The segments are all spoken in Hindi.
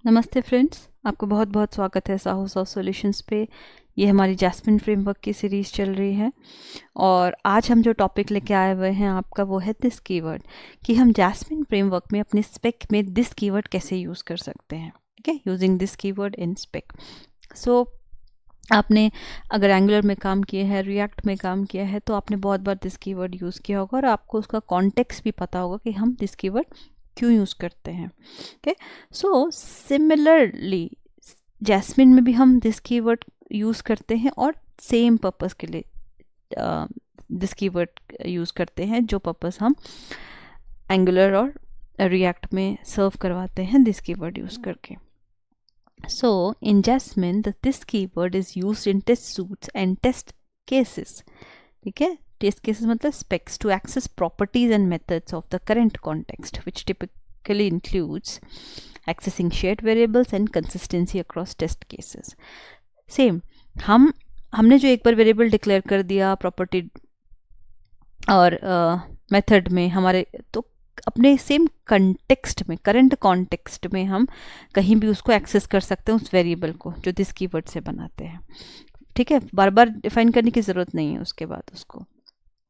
नमस्ते फ्रेंड्स, आपको बहुत बहुत स्वागत है साहू सॉफ्ट सॉल्यूशंस पे। ये हमारी जैस्मिन फ्रेमवर्क की सीरीज़ चल रही है और आज हम जो टॉपिक लेके आए हुए हैं आपका वो है दिस कीवर्ड, कि हम जैस्मिन फ्रेमवर्क में अपने स्पेक में दिस कीवर्ड कैसे यूज़ कर सकते हैं। ठीक है, using this keyword in spec. So आपने अगर एंगुलर में काम किया है, रिएक्ट में काम किया है, तो आपने बहुत बार दिस कीवर्ड यूज़ किया होगा और आपको उसका कॉन्टेक्स्ट भी पता होगा कि हम दिस कीवर्ड क्यों यूज़ करते हैं। ओके, सो सिमिलरली जैस्मिन में भी हम दिस कीवर्ड यूज़ करते हैं और सेम पर्पस के लिए दिस कीवर्ड यूज़ करते हैं, जो पर्पस हम एंगुलर और रिएक्ट में सर्व करवाते हैं दिस कीवर्ड यूज़ करके। So, in Jasmine, this keyword is used in test suites and test cases. ठीक है, test cases मतलब specs to access properties and methods of the current context, which typically includes accessing shared variables and consistency across test cases. Same, हमने जो एक बार वेरिएबल डिक्लेयर कर दिया प्रॉपर्टी और मेथड में हमारे, तो अपने सेम कंटेक्स्ट में, करंट कॉन्टेक्स्ट में हम कहीं भी उसको एक्सेस कर सकते हैं उस वेरिएबल को जो दिस कीवर्ड से बनाते हैं। ठीक है, बार बार डिफाइन करने की ज़रूरत नहीं है उसके बाद उसको।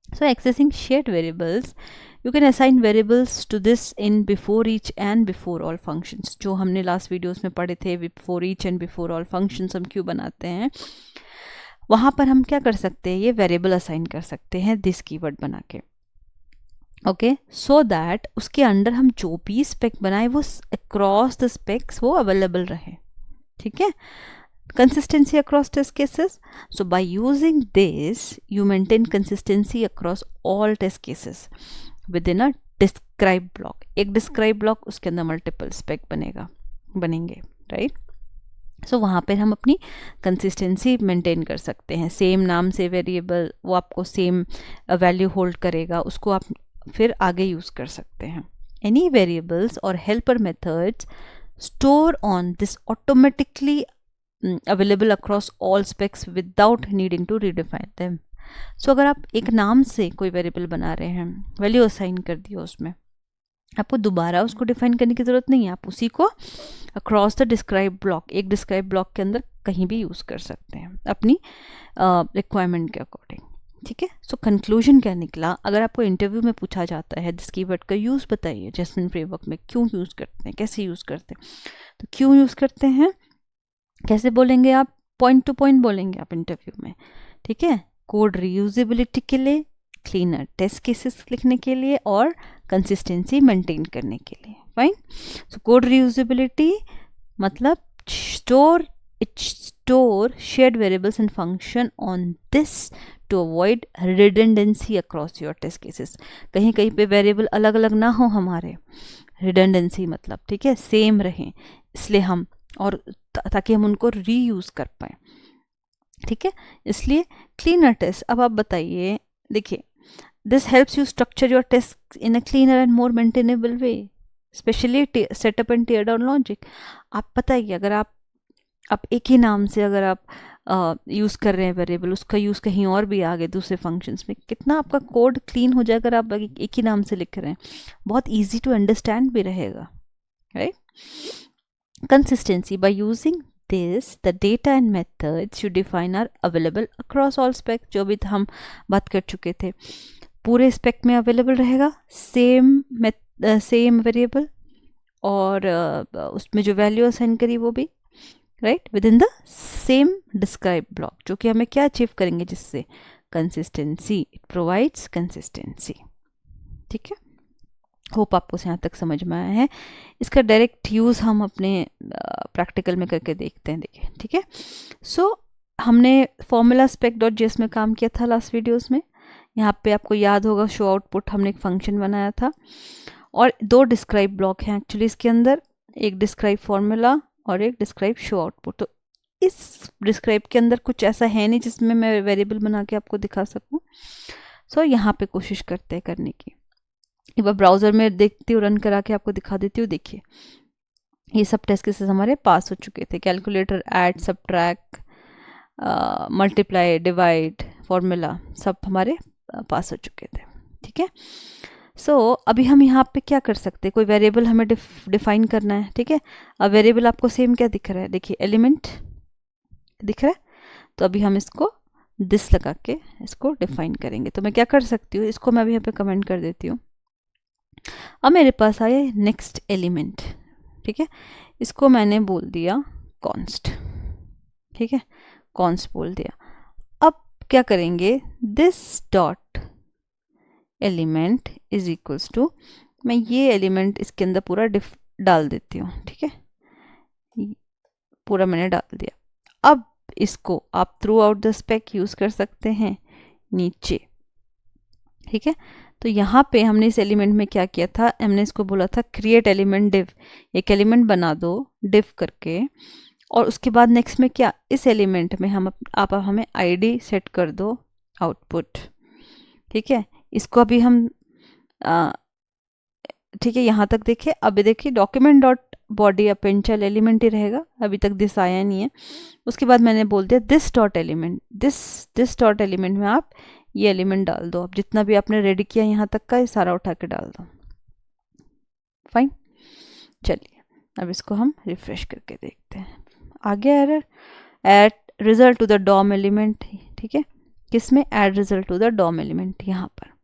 So accessing shared variables, you can assign variables to this in before each and before all functions, जो हमने लास्ट वीडियोस में पढ़े थे। Before each and before all functions हम क्यों बनाते हैं, वहाँ पर हम क्या कर सकते हैं, ये वेरिएबल असाइन कर सकते हैं दिस कीवर्ड बना के। ओके, सो दैट उसके अंडर हम जो भी स्पेक बनाए वो अक्रॉस द स्पेक्स वो अवेलेबल रहे। ठीक है, consistency across test cases. So by using this you maintain consistency across all test cases within a describe block. एक डिस्क्राइब ब्लॉक, उसके अंदर मल्टीपल स्पेक बनेंगे, राइट। सो वहाँ पर हम अपनी कंसिस्टेंसी मेंटेन कर सकते हैं। सेम नाम से वेरिएबल, वो आपको सेम वैल्यू होल्ड करेगा, उसको आप फिर आगे यूज़ कर सकते हैं। एनी वेरिएबल्स और helper methods store on this automatically available across all specs without needing to redefine them. So अगर आप एक नाम से कोई वेरिएबल बना रहे हैं, वैल्यू असाइन कर दिया उसमें, आपको दोबारा उसको डिफाइन करने की ज़रूरत नहीं है। आप उसी को अक्रॉस द डिस्क्राइब ब्लॉक, एक डिस्क्राइब ब्लॉक के अंदर कहीं भी यूज़ कर सकते हैं अपनी रिक्वायरमेंट के अकॉर्डिंग। ठीक है, सो कंक्लूजन क्या निकला, अगर आपको इंटरव्यू में पूछा जाता है दिस कीवर्ड का यूज़ बताइए जैस्मिन फ्रेमवर्क में, क्यों यूज़ करते हैं, कैसे यूज़ करते हैं, तो क्यों यूज़ करते हैं कैसे बोलेंगे आप, पॉइंट टू पॉइंट बोलेंगे आप इंटरव्यू में। ठीक है, कोड रीयूजेबिलिटी के लिए, क्लीनर टेस्ट केसेस लिखने के लिए और कंसिस्टेंसी मेंटेन करने के लिए। फाइन, सो कोड रीयूजेबिलिटी मतलब store shared variables and function on this to avoid redundancy across your test cases। कहीं कहीं पे वेरिएबल अलग अलग ना हो हमारे, redundancy मतलब, ठीक है, सेम रहें, इसलिए हम, और ताकि हम उनको रीयूज़ कर पाएँ। ठीक है, इसलिए क्लीनर टेस्ट। अब आप बताइए, देखिए, this helps you structure your test in a cleaner and more maintainable way, specially setup and tear down logic. आप बताइए, अगर आप एक ही नाम से अगर आप यूज़ कर रहे हैं वेरिएबल, उसका यूज़ कहीं और भी आगे दूसरे फंक्शंस में, कितना आपका कोड क्लीन हो जाएगा। अगर आप एक ही नाम से लिख रहे हैं, बहुत इजी टू अंडरस्टैंड भी रहेगा, right. Consistency, by using this the data and methods you define are available across all spec, जो भी हम बात कर चुके थे, पूरे स्पेक में अवेलेबल रहेगा सेम वेरिएबल, और उसमें जो वैल्यू असाइन करी वो भी, right, with in the same describe block, जो कि हमें क्या अचीव करेंगे, जिससे कंसिस्टेंसी, इट प्रोवाइड्स कंसिस्टेंसी। ठीक है, होप आपको यहाँ तक समझ में आया है। इसका डायरेक्ट यूज़ हम अपने प्रैक्टिकल में करके देखते हैं, देखिए। ठीक है, सो हमने फॉर्मूला spec.js में काम किया था लास्ट वीडियोस में। यहाँ पे आपको याद होगा, शो आउटपुट हमने एक फंक्शन बनाया था और दो डिस्क्राइब ब्लॉक हैं एक्चुअली इसके अंदर, एक डिस्क्राइब फॉर्मूला और एक डिस्क्राइब शो आउटपुट। तो इस डिस्क्राइब के अंदर कुछ ऐसा है नहीं जिसमें मैं वेरिएबल बना के आपको दिखा सकूं। सो यहाँ पे कोशिश करते हैं करने की। एक बार ब्राउज़र में देखती हूँ, रन करा के आपको दिखा देती हूँ। देखिए, ये सब टेस्ट केसेस हमारे पास हो चुके थे। Calculator, add, subtract, multiply, divide, formula, सब हमारे पास हो चुके थे। ठीक है, अभी हम यहाँ पे क्या कर सकते हैं, कोई वेरिएबल हमें डिफाइन करना है, ठीक है। अब वेरिएबल आपको सेम क्या दिख रहा है, देखिए एलिमेंट दिख रहा है, तो अभी हम इसको दिस लगा के इसको डिफाइन करेंगे। तो मैं क्या कर सकती हूँ, इसको मैं अभी यहाँ पे कमेंट कर देती हूँ। अब मेरे पास आया नेक्स्ट एलिमेंट, ठीक है, इसको मैंने बोल दिया कॉन्स्ट, ठीक है, कॉन्स्ट बोल दिया। अब क्या करेंगे, this dot element is equals to, मैं ये एलिमेंट इसके अंदर पूरा डाल देती हूँ, ठीक है, पूरा मैंने डाल दिया। अब इसको आप throughout the spec use कर सकते हैं नीचे, ठीक है। तो यहाँ पे हमने इस एलिमेंट में क्या किया था, हमने इसको बोला था क्रिएट एलिमेंट डिव, एक एलिमेंट बना दो डिव करके, और उसके बाद नेक्स्ट में क्या, इस एलिमेंट में हम आप हमें आईडी सेट कर दो आउटपुट, ठीक है। इसको अभी हम ठीक है, यहाँ तक देखिए। अभी देखिए document dot body append child element ही रहेगा, अभी तक दिस आया नहीं है। उसके बाद मैंने बोल दिया this dot element, this dot element में आप ये एलिमेंट डाल दो, अब जितना भी आपने रेडी किया यहाँ तक का, ये सारा उठा के डाल दो। फाइन, चलिए अब इसको हम रिफ्रेश करके देखते हैं। आ गया error, add result to the DOM element, ठीक है, किसमें, add result to the DOM element, यहाँ पर।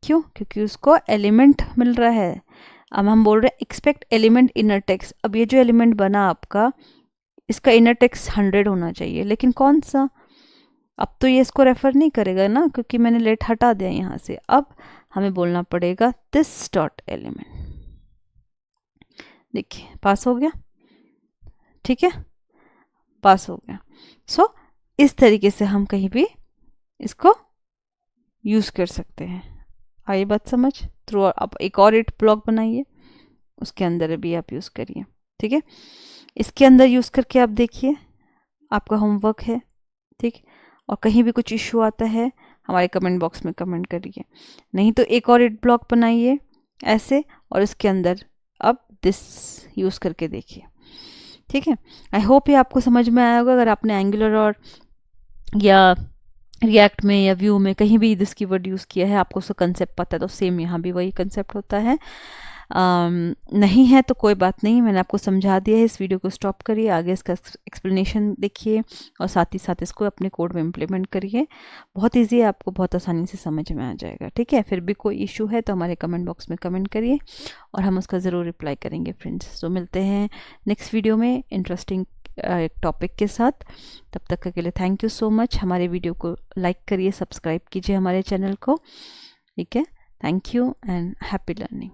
क्यों, क्योंकि उसको एलिमेंट मिल रहा है। अब हम बोल रहे हैं एक्सपेक्ट एलिमेंट इनर टेक्स्ट। अब ये जो एलिमेंट बना आपका, इसका इनर टेक्स्ट 100 होना चाहिए, लेकिन कौन सा, अब तो ये इसको रेफर नहीं करेगा ना, क्योंकि मैंने लेट हटा दिया यहाँ से। अब हमें बोलना पड़ेगा दिस डॉट एलिमेंट, देखिए पास हो गया, ठीक है, पास हो गया। इस तरीके से हम कहीं भी इसको यूज कर सकते हैं। आई बात समझ, थ्रू आप एक और इट ब्लॉक बनाइए, उसके अंदर भी आप यूज करिए, ठीक है। इसके अंदर यूज करके आप देखिए, आपका होमवर्क है, ठीक। और कहीं भी कुछ इश्यू आता है हमारे कमेंट बॉक्स में कमेंट करिए, नहीं तो एक और इट ब्लॉक बनाइए ऐसे, और इसके अंदर अब दिस यूज करके देखिए, ठीक है। आई होप ये आपको समझ में आया होगा। अगर आपने एंगुलर और या रिएक्ट में या व्यू में कहीं भी दिस कीवर्ड यूज़ किया है, आपको उसका कंसेप्ट पता है, तो सेम यहाँ भी वही कंसेप्ट होता है। नहीं है तो कोई बात नहीं, मैंने आपको समझा दिया है। इस वीडियो को स्टॉप करिए, आगे इसका एक्सप्लेनेशन देखिए, और साथ ही साथ इसको अपने कोड में इम्प्लीमेंट करिए। बहुत ईजी है, आपको बहुत आसानी से समझ में आ जाएगा, ठीक है। फिर भी कोई इशू है तो हमारे कमेंट बॉक्स में कमेंट करिए, और हम उसका ज़रूर रिप्लाई करेंगे फ्रेंड्स। तो मिलते हैं नेक्स्ट वीडियो में इंटरेस्टिंग एक टॉपिक के साथ। तब तक के लिए थैंक यू सो मच। हमारे वीडियो को लाइक करिए, सब्सक्राइब कीजिए हमारे चैनल को, ठीक है। Thank you and happy learning.